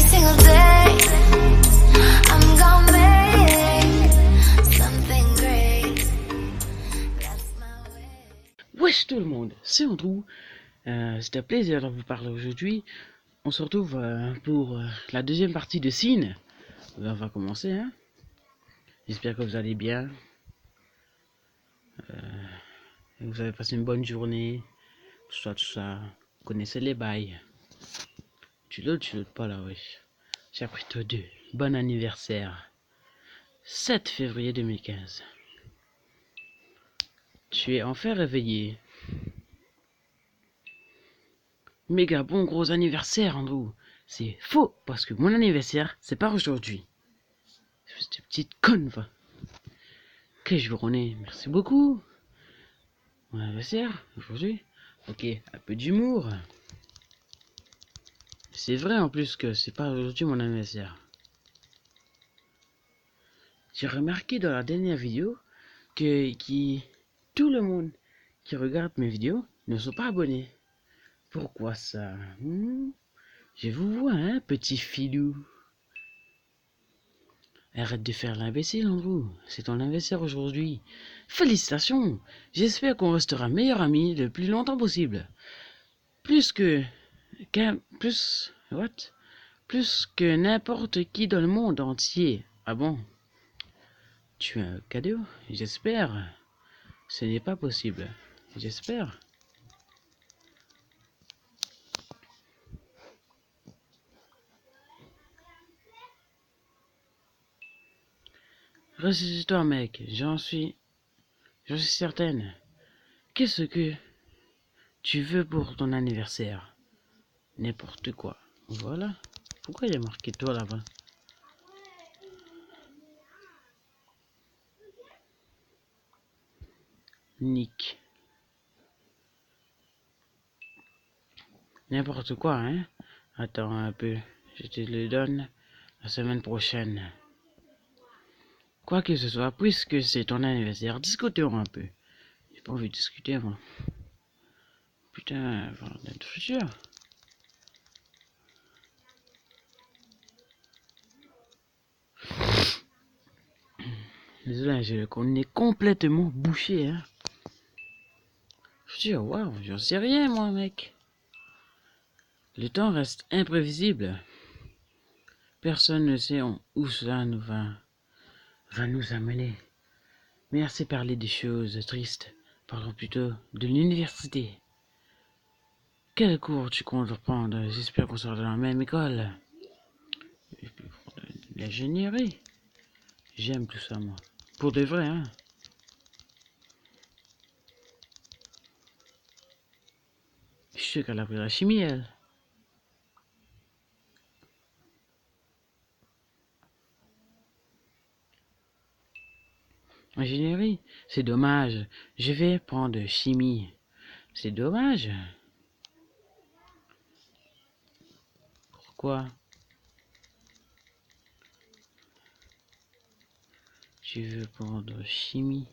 single day. I'm gonna make something great. That's my way. Wesh tout le monde, c'est Andrew. C'est un plaisir de vous parler aujourd'hui. On se retrouve pour la deuxième partie de Sin. On va commencer, hein. J'espère que vous allez bien. Vous avez passé une bonne journée. Tout ça. Vous connaissez les bails. Tu l'autres pas là, wesh. J'ai appris toi deux. Bon anniversaire. 7 février 2015. Tu es enfin réveillé. Méga bon gros anniversaire, Andrew. C'est faux, parce que mon anniversaire, c'est pas aujourd'hui. Cette petite conne, va. Quelle journée, merci beaucoup. Mon anniversaire, aujourd'hui. Ok, un peu d'humour. C'est vrai en plus que c'est pas aujourd'hui mon anniversaire. J'ai remarqué dans la dernière vidéo que tout le monde qui regarde mes vidéos ne sont pas abonnés. Pourquoi ça? Je vous vois, hein, petit filou. Arrête de faire l'imbécile, Andrew. C'est ton anniversaire aujourd'hui. Félicitations. J'espère qu'on restera meilleurs amis le plus longtemps possible. Plus que n'importe qui dans le monde entier. Ah bon? Tu as un cadeau? J'espère. Ce n'est pas possible. J'espère. Ressaisis-toi, mec. J'en suis certaine. Qu'est-ce que tu veux pour ton anniversaire? N'importe quoi. Voilà. Pourquoi il y a marqué toi là-bas? Nick. N'importe quoi, hein? Attends un peu. Je te le donne la semaine prochaine. Quoi que ce soit, puisque c'est ton anniversaire, discutons un peu. J'ai pas envie de discuter, moi. Putain, d'être sûr. Désolé, on est complètement bouché, hein. Je dis, waouh, j'en sais rien, moi, mec. Le temps reste imprévisible. Personne ne sait où cela va nous amener. Mais assez parlé des choses tristes. Parlons plutôt de l'université. Quel cours tu comptes prendre? J'espère qu'on sera dans la même école. L'ingénierie. J'aime tout ça, moi. Pour de vrai, hein. Je suis sûr qu'elle a pris la chimie, elle. Ingénierie, c'est dommage. Je vais prendre chimie. C'est dommage. Pourquoi? Tu veux prendre chimie?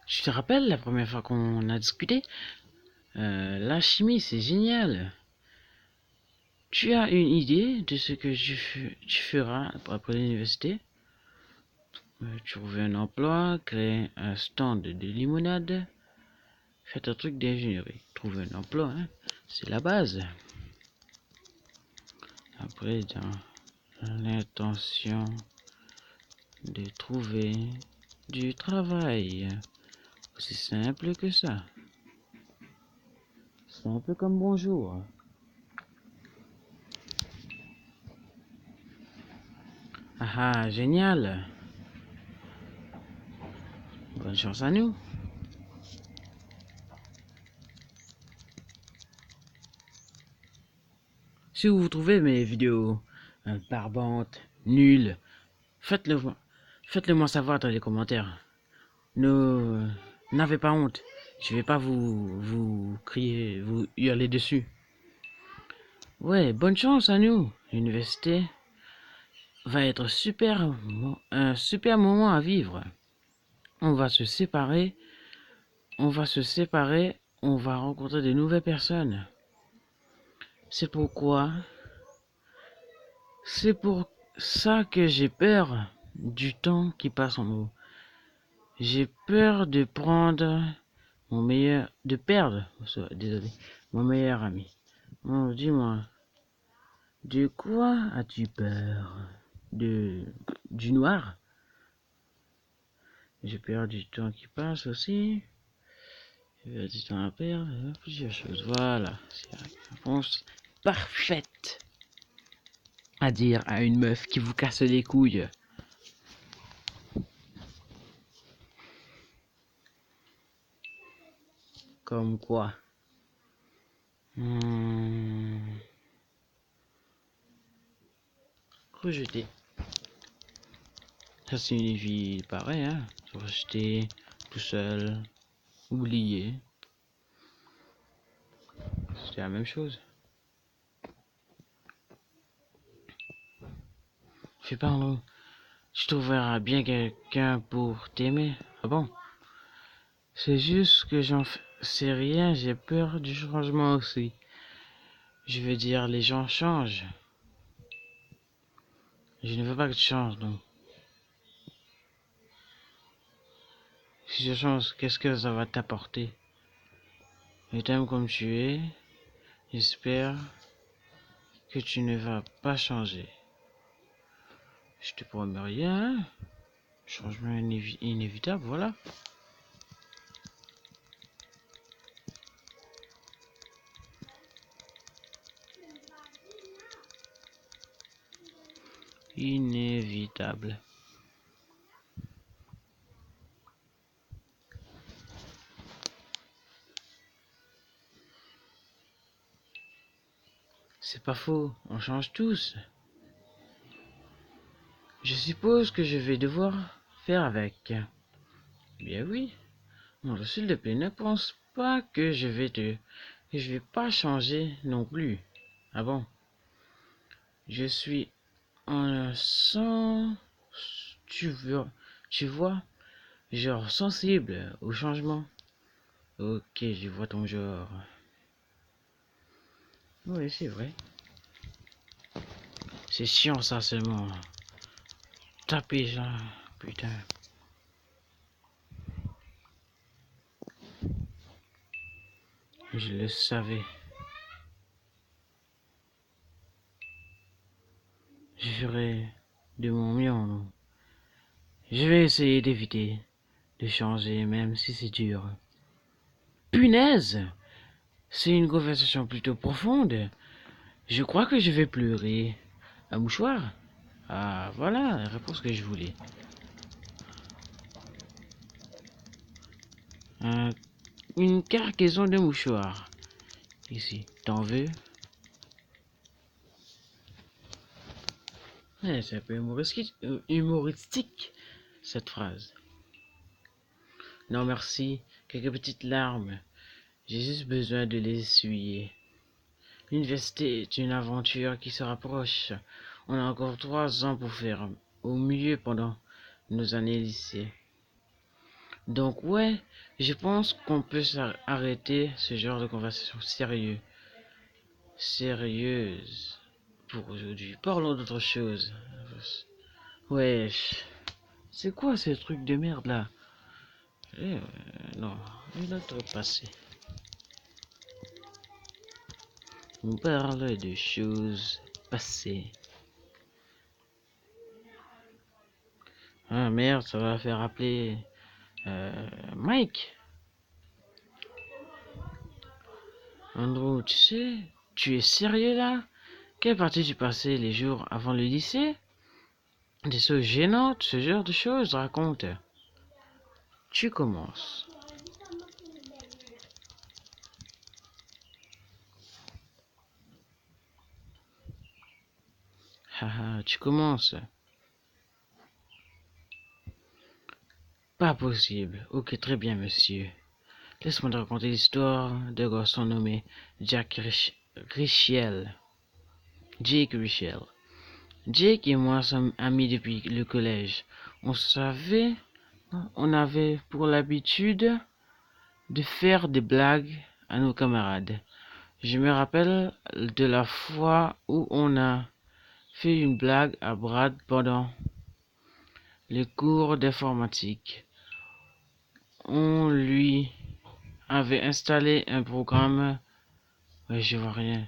Je te rappelle la première fois qu'on a discuté? La chimie, c'est génial. Tu as une idée de ce que tu feras après l'université? Trouver un emploi, créer un stand de limonade, faites un truc d'ingénierie. Trouver un emploi, hein, c'est la base. Après, dans l'intention de trouver du travail. Aussi simple que ça. Simple comme bonjour. Ah ah, génial. Bonne chance à nous. Si vous trouvez mes vidéos barbantes, nulles, faites-le moi savoir dans les commentaires. N'avez pas honte. Je vais pas vous crier, vous hurler dessus. Ouais, bonne chance à nous. L'université va être un super moment à vivre. On va se séparer on va se séparer, on va rencontrer de nouvelles personnes. C'est pour ça que j'ai peur du temps qui passe en nous. J'ai peur de perdre, désolé, mon meilleur ami. Oh, dis-moi, de quoi as-tu peur? Du noir? J'ai peur du temps qui passe aussi. J'ai peur du temps à perdre, plusieurs choses. Voilà, c'est la réponse parfaite à dire à une meuf qui vous casse les couilles. Comme quoi? Rejeter. Ça c'est une vie pareille, hein. Rejeter, tout seul, oublier. C'est la même chose. Fais pardon. Tu trouveras bien quelqu'un pour t'aimer. Ah bon? C'est juste que j'en sais rien, j'ai peur du changement aussi. Je veux dire, les gens changent. Je ne veux pas que tu changes, donc. Si je change, qu'est-ce que ça va t'apporter? Je t'aime comme tu es. J'espère que tu ne vas pas changer. Je te promets rien. Changement inévitable, voilà. Inévitable. C'est pas faux, on change tous. Je suppose que je vais devoir faire avec. Bien oui. Non, s'il te plaît, ne pense pas que je vais pas changer non plus. Ah bon? Je suis un sens, tu vois, genre sensible au changement. Ok, je vois ton genre. Oui, c'est vrai. C'est chiant ça seulement. Taper ça, putain. Je le savais. Je ferai de mon mieux. Non. Je vais essayer d'éviter de changer, même si c'est dur. Punaise! C'est une conversation plutôt profonde. Je crois que je vais pleurer. Un mouchoir? Ah, voilà la réponse que je voulais. Une cargaison de mouchoirs. Ici, t'en veux? C'est un peu humoristique, cette phrase. Non, merci. Quelques petites larmes. J'ai juste besoin de les essuyer. L'université est une aventure qui se rapproche. On a encore 3 ans pour faire au mieux pendant nos années lycée. Donc ouais, je pense qu'on peut arrêter ce genre de conversation sérieuse pour aujourd'hui. Parlons d'autre chose. Wesh, c'est quoi ces trucs de merde là? Non, une autre passé. On parle de choses passées. Ah merde, ça va faire appeler Mike. Andrew, tu sais, tu es sérieux là? Quelle partie du passé les jours avant le lycée? Des choses gênantes, ce genre de choses, raconte. Tu commences. Haha, tu commences. Pas possible. Ok, très bien, monsieur. Laisse-moi te raconter l'histoire d'un garçon nommé Richiel. Jake Richiel. Jake et moi sommes amis depuis le collège. On avait pour l'habitude de faire des blagues à nos camarades. Je me rappelle de la fois où on a fait une blague à Brad pendant les cours d'informatique. On lui avait installé un programme, ouais, je vois rien,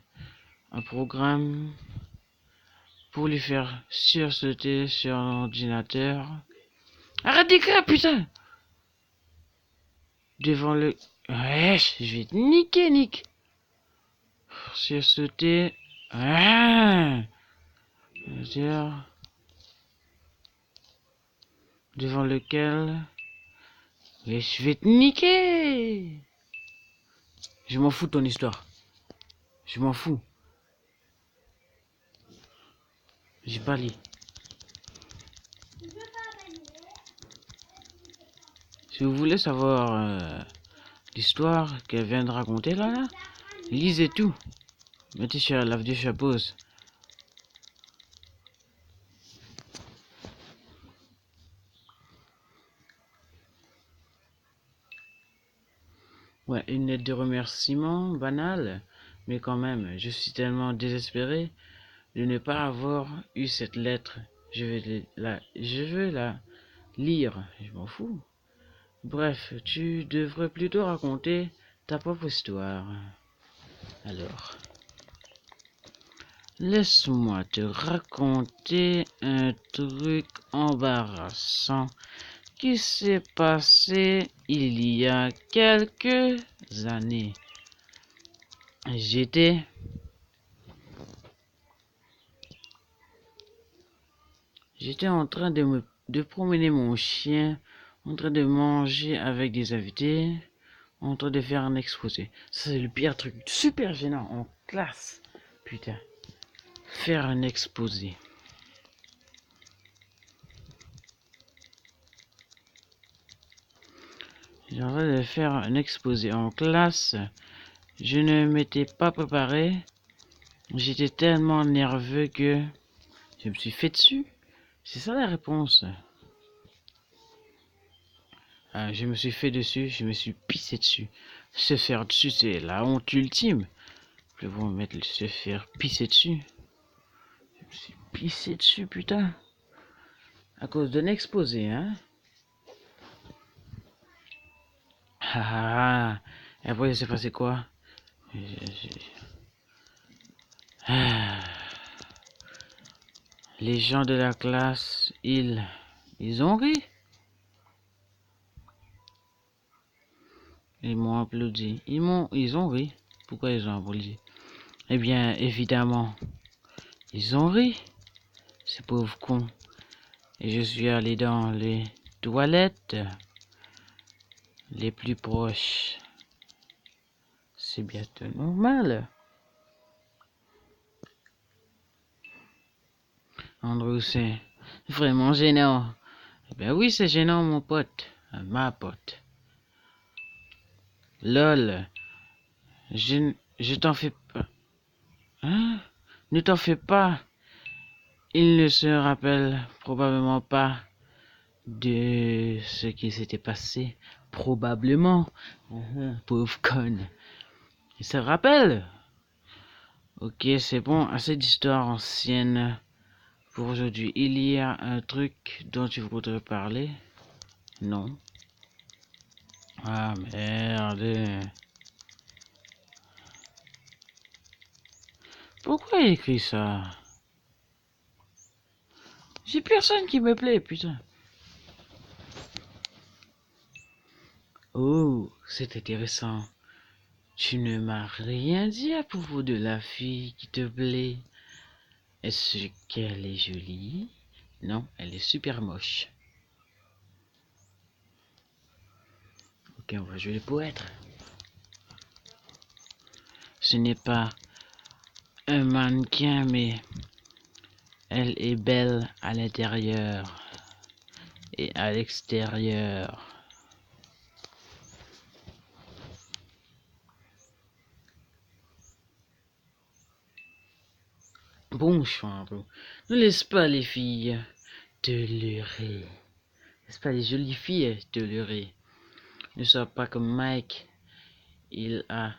un programme pour lui faire sursauter sur l'ordinateur. Arrête d'écrire, putain! Devant le... Ouais, je vais te niquer, Nick! Sursauter... Ah! Devant lequel... Mais je vais te niquer! Je m'en fous de ton histoire. Je m'en fous. J'ai pas lu. Si vous voulez savoir l'histoire qu'elle vient de raconter là, lisez tout. Mettez sur la vidéo sur pause. Ouais, une lettre de remerciement banale, mais quand même, je suis tellement désespéré de ne pas avoir eu cette lettre. Je veux la lire, je m'en fous. Bref, tu devrais plutôt raconter ta propre histoire. Alors, laisse-moi te raconter un truc embarrassant qui s'est passé il y a quelques années. J'étais en train de promener mon chien, en train de manger avec des invités, en train de faire un exposé. Ça, c'est le pire truc, super gênant en classe. Putain, faire un exposé. J'ai en train de faire un exposé en classe. Je ne m'étais pas préparé. J'étais tellement nerveux que je me suis fait dessus. C'est ça la réponse. Ah, je me suis fait dessus, je me suis pissé dessus. Se faire dessus, c'est la honte ultime. Je vais vous mettre se faire pisser dessus. Je me suis pissé dessus, putain. À cause d'un exposé, hein. Ah, et après, il s'est passé quoi? Ah. Les gens de la classe, ils ont ri. Ils m'ont applaudi. Ils ont ri. Pourquoi ils ont applaudi? Eh bien, évidemment, ils ont ri. Ces pauvres cons. Et je suis allé dans les toilettes les plus proches. C'est bientôt normal. Andrew, c'est vraiment gênant. Eh ben oui, c'est gênant, mon pote. Ma pote. Lol. Je t'en fais pas. Hein? Ne t'en fais pas. Il ne se rappelle probablement pas de ce qui s'était passé. Probablement. Pauvre conne. Il se rappelle. Ok, c'est bon. Assez d'histoires anciennes pour aujourd'hui. Il y a un truc dont tu voudrais parler? Non. Ah merde. Pourquoi il écrit ça? J'ai personne qui me plaît, putain. Oh, c'est intéressant. Tu ne m'as rien dit à propos de la fille qui te plaît. Est-ce qu'elle est jolie? Non, elle est super moche. Ok, on va jouer le poète. Ce n'est pas un mannequin, mais elle est belle à l'intérieur et à l'extérieur. Bon chambre, ne laisse pas les filles te leurrer. Laisse pas les jolies filles te leurrer. Ne sois pas comme Mike. Il a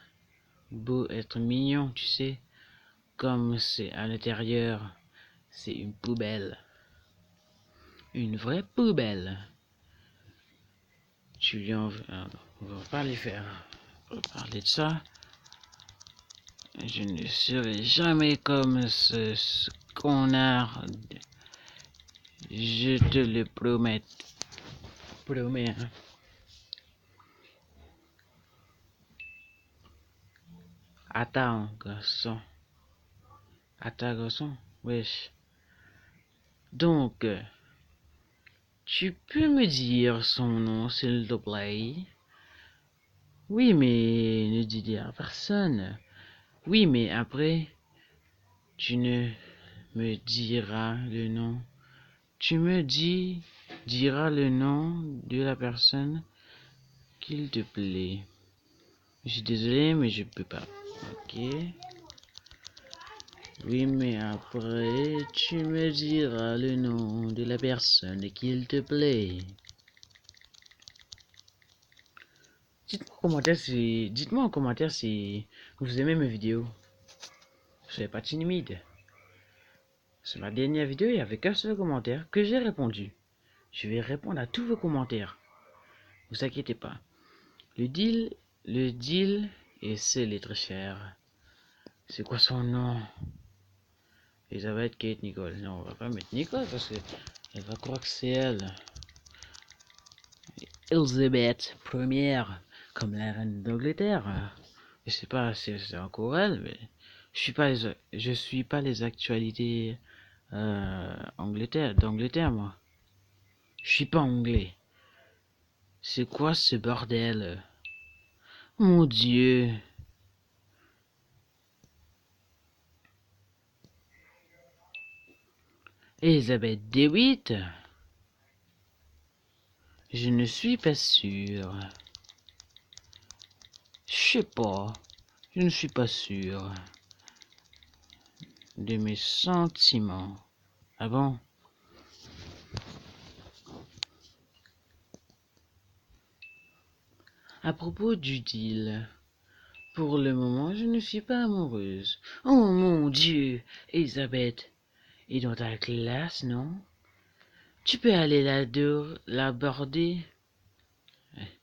beau être mignon, tu sais, comme c'est à l'intérieur, c'est une poubelle. Une vraie poubelle. Tu lui en veux. On va pas les faire parler de ça. Je ne serai jamais comme ce connard. Je te le promets. Promets, hein. Attends, garçon. Attends, garçon. Wesh. Donc, tu peux me dire son nom, s'il te plaît? Oui, mais ne dis à personne. Oui, mais après, tu ne me diras le nom. Tu me diras le nom de la personne qu'il te plaît. Je suis désolé, mais je peux pas. Ok. Oui, mais après, tu me diras le nom de la personne qu'il te plaît. Dites-moi en commentaire si vous aimez mes vidéos. Soyez pas timide. C'est ma dernière vidéo, il n'y avait qu'un seul commentaire que j'ai répondu. Je vais répondre à tous vos commentaires. Vous inquiétez pas. Le deal est scellé, très cher. C'est quoi son nom? Elisabeth Kate Nicole. Non, on va pas mettre Nicole parce qu'elle va croire que c'est elle. Elisabeth première, comme la reine d'Angleterre. Je sais pas si c'est encore elle, mais je suis pas les actualités d'Angleterre, moi. Je suis pas anglais. C'est quoi ce bordel? Mon Dieu. Elisabeth DeWitt? Je ne suis pas sûr. Je sais pas. Je ne suis pas sûr de mes sentiments. Ah bon? À propos du deal, pour le moment, je ne suis pas amoureuse. Oh mon Dieu, Elisabeth est dans ta classe, non? Tu peux aller l'aborder?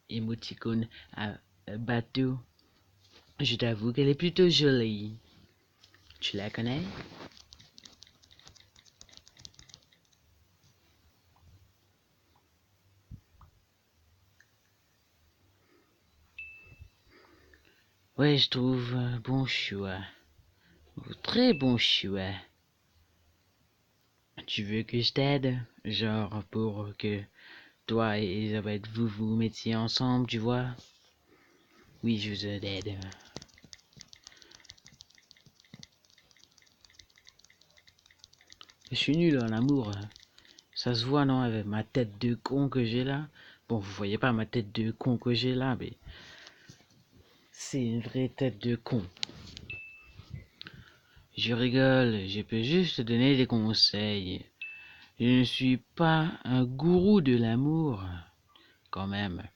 Émoticône à bateau. Je t'avoue qu'elle est plutôt jolie. Tu la connais? Ouais, je trouve un bon choix. Un très bon choix. Tu veux que je t'aide? Genre pour que toi et Elisabeth vous mettiez ensemble, tu vois? Oui, je vous aide. Je suis nul en amour. Ça se voit, non, avec ma tête de con que j'ai là. Bon, vous voyez pas ma tête de con que j'ai là, mais c'est une vraie tête de con. Je rigole, je peux juste te donner des conseils. Je ne suis pas un gourou de l'amour, quand même.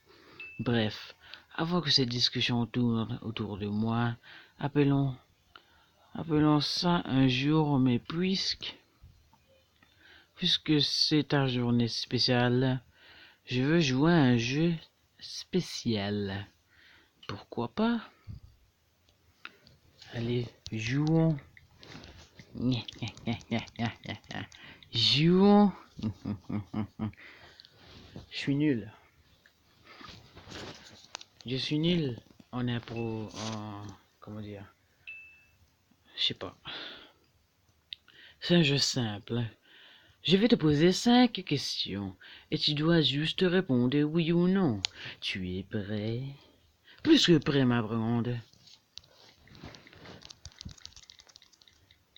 Bref, avant que cette discussion tourne autour de moi, appelons ça un jour, mais puisque c'est ta journée spéciale, je veux jouer à un jeu spécial. Pourquoi pas? Allez, jouons. Jouons. Je suis nul. Je suis nul en impro, comment dire? Je sais pas. C'est un jeu simple. Je vais te poser 5 questions et tu dois juste répondre oui ou non. Tu es prêt? Plus que prêt, ma blonde.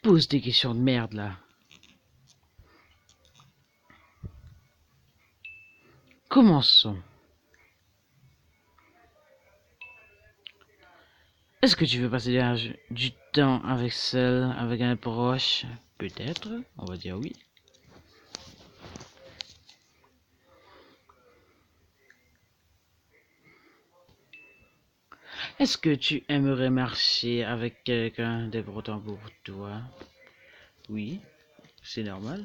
Pose des questions de merde là. Commençons. Est-ce que tu veux passer du temps avec un proche? Peut-être, on va dire oui. Est-ce que tu aimerais marcher avec quelqu'un d'important pour toi? Oui, c'est normal.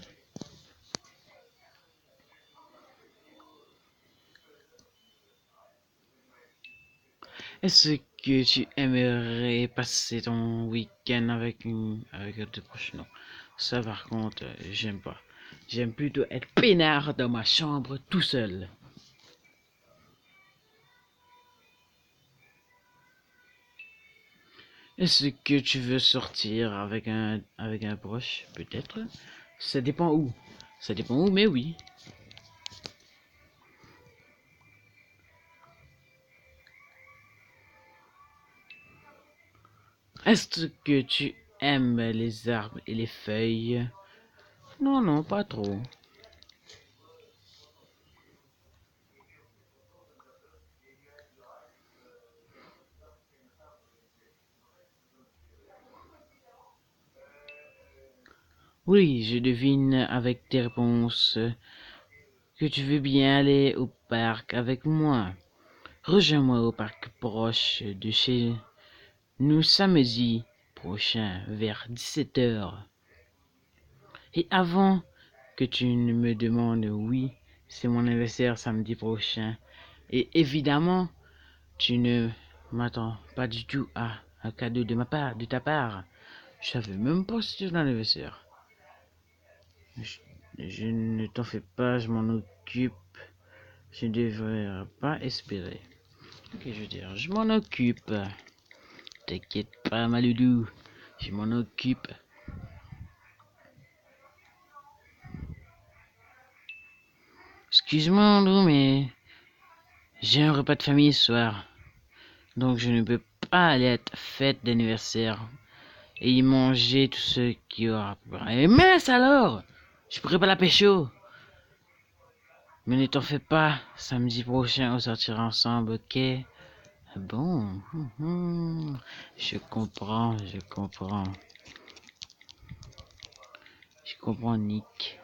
Est-ce que tu aimerais passer ton week-end avec un de tes proches? Non. Ça par contre, j'aime pas. J'aime plutôt être peinard dans ma chambre tout seul. Est-ce que tu veux sortir avec un proche? Peut-être. Ça dépend où. Ça dépend où, mais oui. Est-ce que tu aimes les arbres et les feuilles? Non, non, pas trop. Oui, je devine avec tes réponses que tu veux bien aller au parc avec moi. Rejoins-moi au parc proche de chez nous samedi prochain vers 17 heures. Et avant que tu ne me demandes, oui, c'est mon anniversaire samedi prochain. Et évidemment, tu ne m'attends pas du tout à un cadeau de ta part. Je savais même pas si c'était ton anniversaire. Je, je ne t'en fais pas, je m'en occupe. Je ne devrais pas espérer. Ok, je veux dire, je m'en occupe. T'inquiète pas, Maloudou. Je m'en occupe. Excuse-moi, Andrew, mais j'ai un repas de famille ce soir. Donc je ne peux pas aller à ta fête d'anniversaire et y manger tout ce qui aura préparé. Et mince alors! Je pourrais pas la pécho. Mais ne t'en fais pas, samedi prochain on sortira ensemble, ok? Bon, je comprends, je comprends. Je comprends, Nick.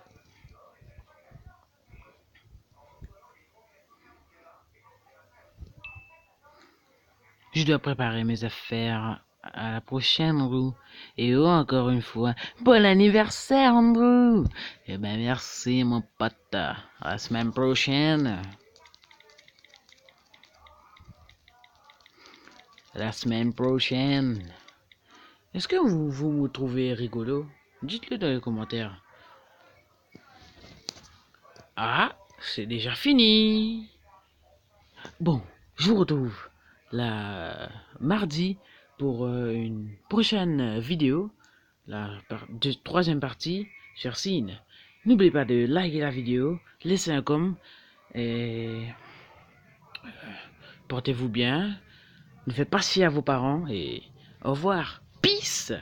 Je dois préparer mes affaires à la prochaine, Andrew. Et oh, encore une fois, bon anniversaire, Andrew! Eh ben, merci, mon pote. À la semaine prochaine. La semaine prochaine. Est-ce que vous me trouvez rigolo? Dites-le dans les commentaires. Ah, c'est déjà fini. Bon, je vous retrouve mardi pour une prochaine vidéo, troisième partie sur Cine. N'oubliez pas de liker la vidéo, laissez un com et portez-vous bien. Ne faites pas chier à vos parents et au revoir. Peace.